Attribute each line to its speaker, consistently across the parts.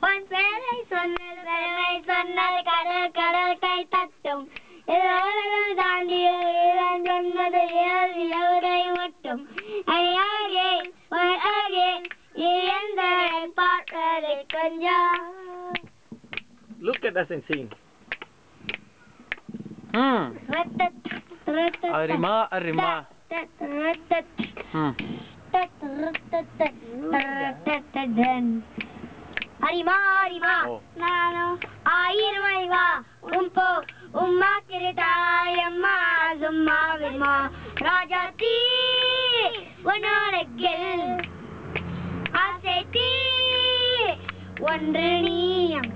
Speaker 1: உன் பேரை சொன்னது பெருமை சொன்னது கடல் கடல் கை தட்டும் தாண்டி சொன்னது எவரை மட்டும் அழகே அழகே எந்த பார்ப்பதை கொஞ்சம்.
Speaker 2: Look at us and sing. Arima, arima.
Speaker 1: Arima, arima. Nano, ayirma, umpo, umma kiritayamma, zumma vilma, rajati, vanaragil, aseti, vandraniyam.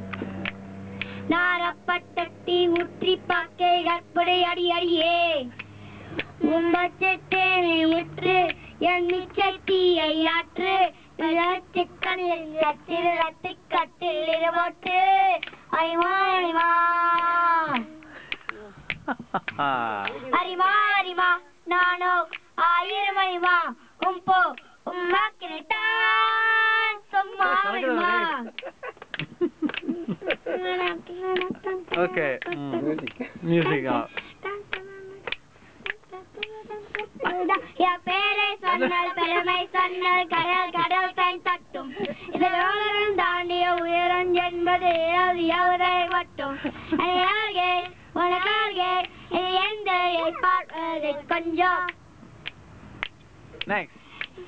Speaker 1: நாரப்பட்டட்டி உற்றி பாக்கை கற்படை அடி அடியே உம்பச்சத்தேனை உற்று என் மிச்சத்தீயை ஆற்று கண்ணில் ரத்தி கட்டில் இருபோட்டு அறிமா அறிமா அறிமா அறிமா நானோ ஆயிரம் அறிமா உம்போ உம்மா கிரட்டான் சும்மா அறிமா.
Speaker 2: Okay. Music out.
Speaker 1: என் பேரை சொன்னால் பெருமை சொன்னால் கடல் கடல் கை தட்டும் இதில் தாண்டிய உயரம் என்பது எவரை மட்டும் அழகே உனக்காக எந்த பார்ப்பதை கொஞ்சம்.
Speaker 2: Next.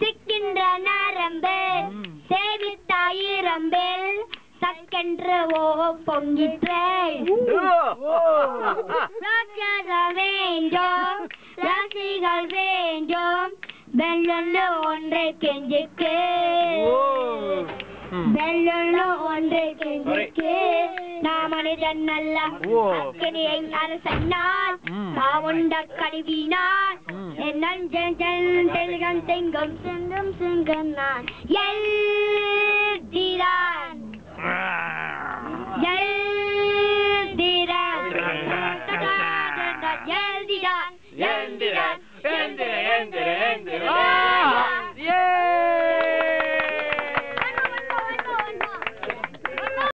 Speaker 1: சிக்கின்ற நரம்பு சேவித்தாயிரம்பில் சக்கென்று பொங்கிற்றே வேண்டும் ராசிகள் வேண்டும் வெள்ளொன்று ஒன்றை கெஞ்சுக்கு வெள்ளொன்று ஒன்றை கெஞ்சுக்கு நான் மனிதன் அல்ல அக்கினியை அரசன் நான் காவுண்ட கழுவினான் என் நஞ்சன் தெங்கும் சிங்கும் சிங்கும் நான் எல்